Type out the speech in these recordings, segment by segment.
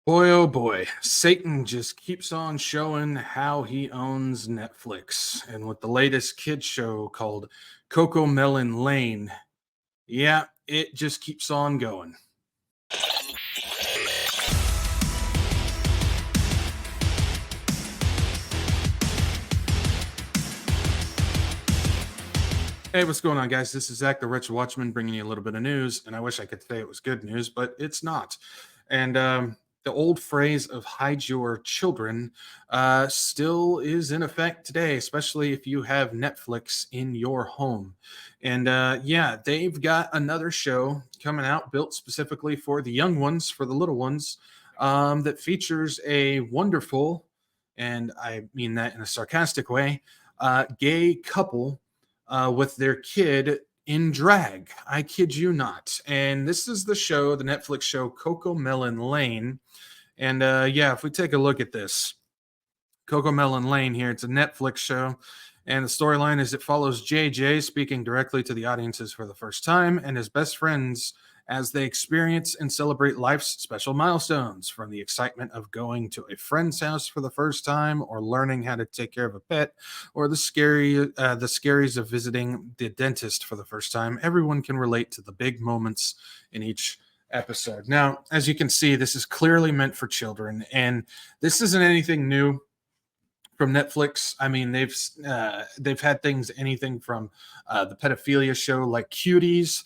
Boy, oh boy, Satan just keeps on showing how he owns Netflix. And with the latest kid show called CoComelon Lane, yeah, it just keeps on going. Hey, what's going on, guys? This is Zach, the WretchedWatchmen, bringing you a little bit of news. And I wish I could say it was good news, but it's not. And the old phrase of hide your children still is in effect today, especially if you have Netflix in your home. And yeah, they've got another show coming out built specifically for the young ones, for the little ones, that features a wonderful, and I mean that in a sarcastic way, gay couple with their kid in drag. I kid you not. And this is the show, the Netflix show CoComelon Lane. And yeah, if we take a look at this, CoComelon Lane here, it's a Netflix show. And the storyline is it follows JJ speaking directly to the audiences for the first time and his best friends as they experience and celebrate life's special milestones, from the excitement of going to a friend's house for the first time, or learning how to take care of a pet, or the scaries of visiting the dentist for the first time. Everyone can relate to the big moments in each episode. Now, as you can see, this is clearly meant for children, and this isn't anything new from Netflix. I mean, they've had things, anything from the pedophilia show like Cuties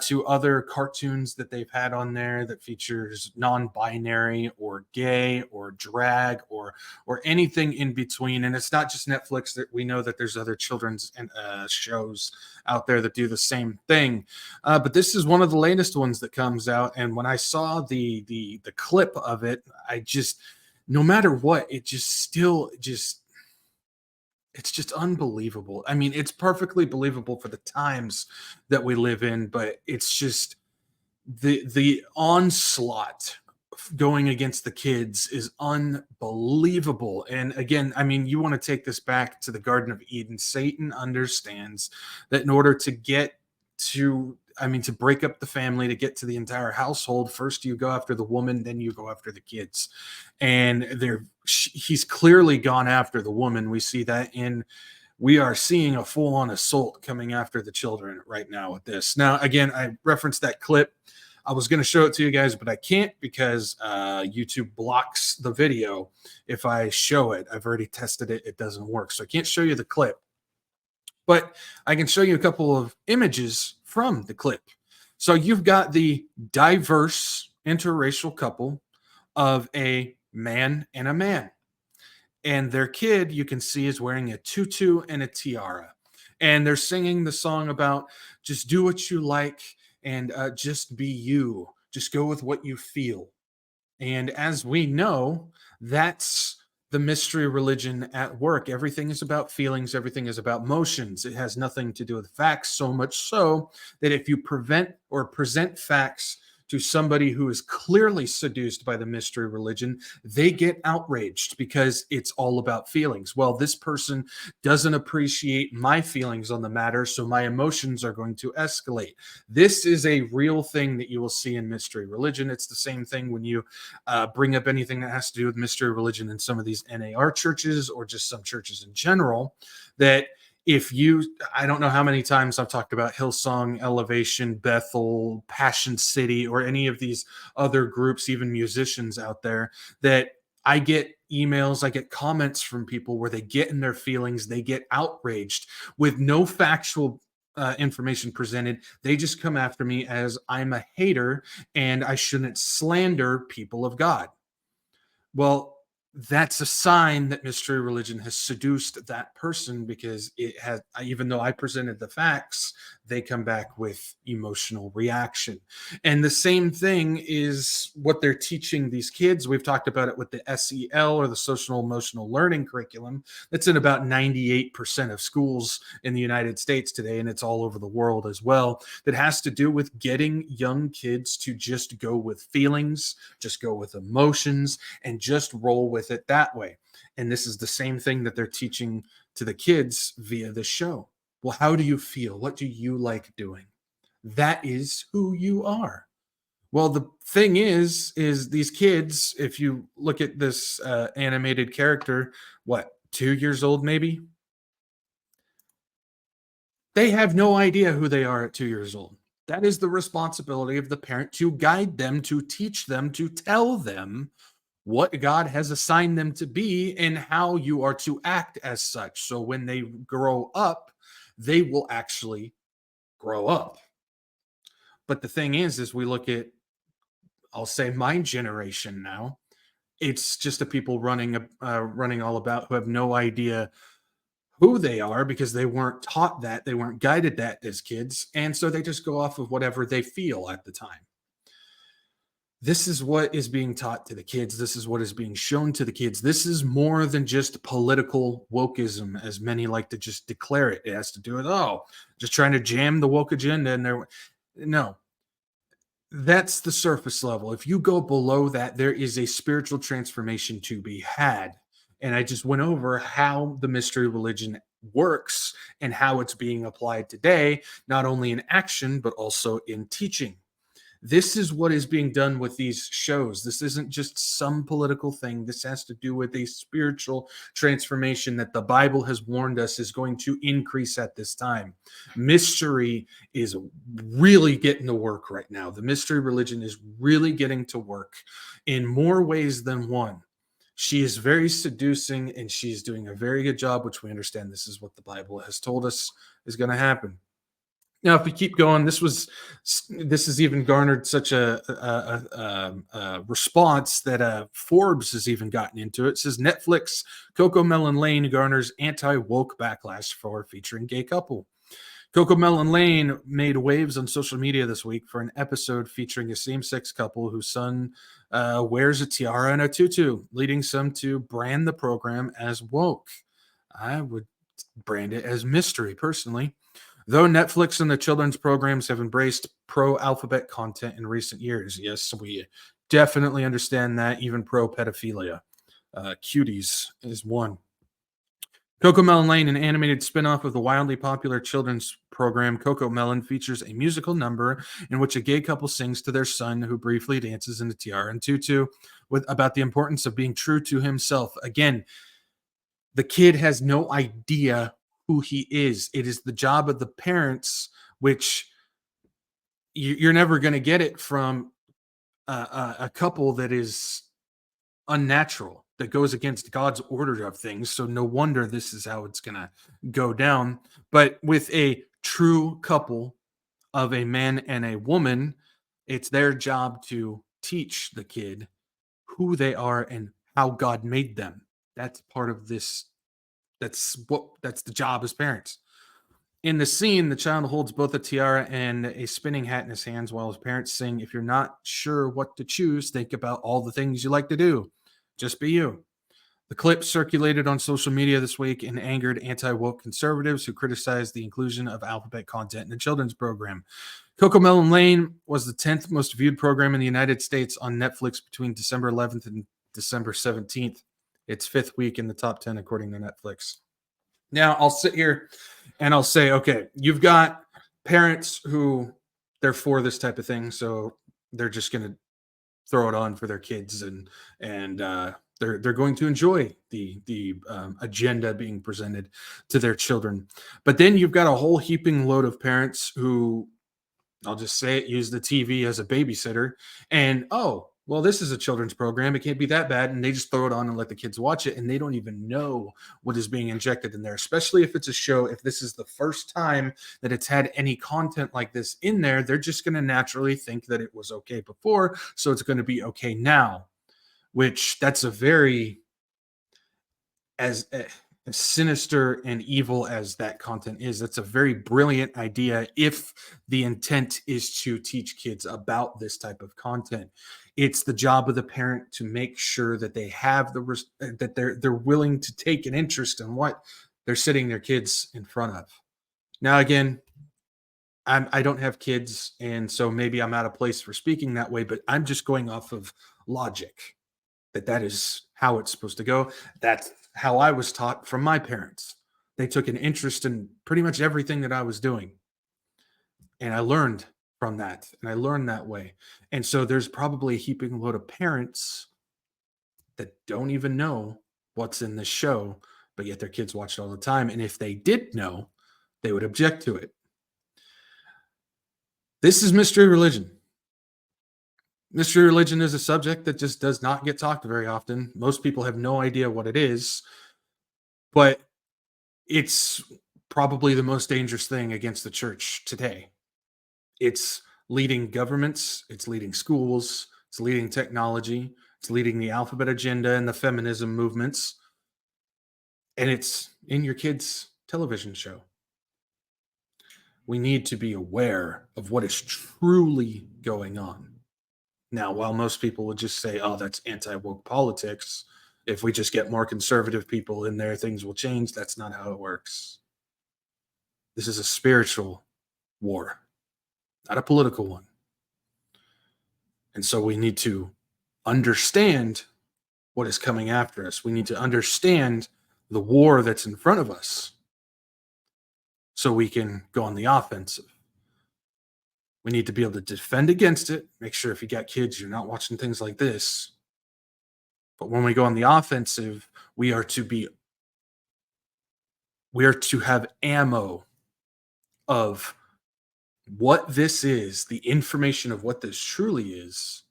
to other cartoons that they've had on there that features non-binary or gay or drag or anything in between. And it's not just Netflix. That we know that there's other children's shows out there that do the same thing. But this is one of the latest ones that comes out. And when I saw the clip of it, I just, no matter what, it just still just, it's just unbelievable. I mean, it's perfectly believable for the times that we live in, but it's just the onslaught going against the kids is unbelievable. And again, I mean, you want to take this back to the Garden of Eden. Satan understands that in order to get to, I mean, to break up the family, to get to the entire household, first you go after the woman, then you go after the kids. And he's clearly gone after the woman. We see that we are seeing a full-on assault coming after the children right now with this. Now, again, I referenced that clip. I was going to show it to you guys, but I can't because YouTube blocks the video if I show it. I've already tested it. It doesn't work. So I can't show you the clip. But I can show you a couple of images from the clip. So you've got the diverse interracial couple of a man and a man. And their kid, you can see, is wearing a tutu and a tiara. And they're singing the song about just do what you like and just be you. Just go with what you feel. And as we know, that's the mystery religion at work. Everything is about feelings. Everything is about motions. It has nothing to do with facts, so much so that if you present facts to somebody who is clearly seduced by the mystery religion, they get outraged because it's all about feelings. Well, this person doesn't appreciate my feelings on the matter, so my emotions are going to escalate. This is a real thing that you will see in mystery religion. It's the same thing when you bring up anything that has to do with mystery religion in some of these NAR churches or just some churches in general, that I don't know how many times I've talked about Hillsong, Elevation, Bethel, Passion City, or any of these other groups, even musicians out there, that I get emails, I get comments from people where they get in their feelings, they get outraged with no factual information presented. They just come after me as I'm a hater and I shouldn't slander people of God. Well, that's a sign that mystery religion has seduced that person, because it has, even though I presented the facts, they come back with emotional reaction. And the same thing is what they're teaching these kids. We've talked about it with the SEL, or the social emotional learning curriculum. That's in about 98% of schools in the United States today, and it's all over the world as well. That has to do with getting young kids to just go with feelings, just go with emotions, and just roll with it that way. And this is the same thing that they're teaching to the kids via the show. Well, how do you feel? What do you like doing? That is who you are. Well, the thing is these kids, if you look at this animated character, what, 2 years old maybe, they have no idea who they are at 2 years old. That is the responsibility of the parent to guide them, to teach them, to tell them what God has assigned them to be and how you are to act as such. So when they grow up, they will actually grow up. But the thing is we look at, I'll say my generation now, it's just the people running all about who have no idea who they are because they weren't taught that, they weren't guided that as kids, and so they just go off of whatever they feel at the time. This is what is being taught to the kids. This is what is being shown to the kids. This is more than just political wokeism, as many like to just declare it. It has to do with, oh, just trying to jam the woke agenda in there. No, that's the surface level. If you go below that, there is a spiritual transformation to be had. And I just went over how the mystery religion works and how it's being applied today, not only in action, but also in teaching. This is what is being done with these shows. This isn't just some political thing. This has to do with a spiritual transformation that the Bible has warned us is going to increase at this time. Mystery is really getting to work right now. The mystery religion is really getting to work in more ways than one. She is very seducing and she's doing a very good job, which we understand this is what the Bible has told us is going to happen. Now, if we keep going, this has even garnered such a response that Forbes has even gotten into it. It says Netflix CoComelon Lane garners anti-woke backlash for featuring gay couple. CoComelon Lane made waves on social media this week for an episode featuring a same-sex couple whose son wears a tiara and a tutu, leading some to brand the program as woke. I would brand it as mystery, personally. Though Netflix and the children's programs have embraced pro alphabet content in recent years, yes, we definitely understand that, even pro pedophilia. Cuties is one. CoComelon Lane, an animated spin-off of the wildly popular children's program CoComelon, features a musical number in which a gay couple sings to their son, who briefly dances in a tiara and tutu, about the importance of being true to himself. Again, the kid has no idea who he is. It is the job of the parents, which you're never going to get it from a couple that is unnatural, that goes against God's order of things. So no wonder this is how it's going to go down. But with a true couple of a man and a woman, it's their job to teach the kid who they are and how God made them. That's part of this. That's the job as parents. In the scene, the child holds both a tiara and a spinning hat in his hands while his parents sing, "If you're not sure what to choose, think about all the things you like to do. Just be you." The clip circulated on social media this week and angered anti-woke conservatives who criticized the inclusion of alphabet content in the children's program. CoComelon Lane was the 10th most viewed program in the United States on Netflix between December 11th and December 17th. Its fifth week in the top 10, according to Netflix. Now, I'll sit here and I'll say, okay, you've got parents who they're for this type of thing, so they're just going to throw it on for their kids, and they're going to enjoy the agenda being presented to their children. But then you've got a whole heaping load of parents who, I'll just say it, use the TV as a babysitter. And oh, well, this is a children's program. It can't be that bad. And they just throw it on and let the kids watch it. And they don't even know what is being injected in there, especially if it's a show. If this is the first time that it's had any content like this in there, they're just going to naturally think that it was okay before. So it's going to be okay now, which that's a very, as as sinister and evil as that content is, that's a very brilliant idea if the intent is to teach kids about this type of content. It's the job of the parent to make sure that they have that they're willing to take an interest in what they're sitting their kids in front of. Now, again, I don't have kids, and so maybe I'm out of place for speaking that way, but I'm just going off of logic, that is how it's supposed to go. That's how I was taught from my parents. They took an interest in pretty much everything that I was doing, and I learned from that, and I learned that way. And so there's probably a heaping load of parents that don't even know what's in this show, but yet their kids watch it all the time. And if they did know, they would object to it. This is mystery religion. Mystery religion is a subject that just does not get talked very often. Most people have no idea what it is, but it's probably the most dangerous thing against the church today. It's leading governments, it's leading schools, it's leading technology, it's leading the alphabet agenda and the feminism movements, and it's in your kids' television show. We need to be aware of what is truly going on. Now, while most people would just say, oh, that's anti woke politics, if we just get more conservative people in there, things will change. That's not how it works. This is a spiritual war, not a political one. And so we need to understand what is coming after us. We need to understand the war that's in front of us so we can go on the offensive. We need to be able to defend against it. Make sure if you got kids, you're not watching things like this. But when we go on the offensive, we are to have ammo of what this is, the information of what this truly is,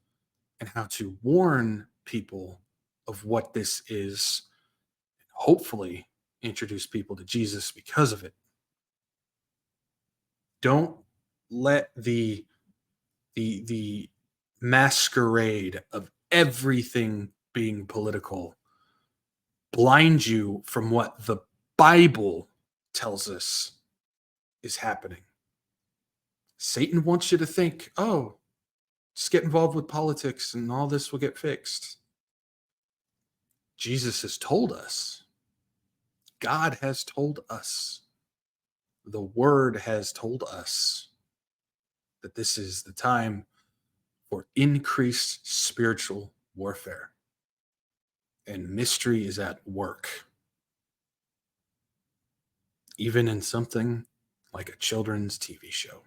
and how to warn people of what this is, and hopefully introduce people to Jesus because of it. Don't let the masquerade of everything being political blind you from what the Bible tells us is happening. Satan wants you to think, oh, just get involved with politics and all this will get fixed. Jesus has told us. God has told us. The Word has told us that this is the time for increased spiritual warfare. And mystery is at work. Even in something like a children's TV show.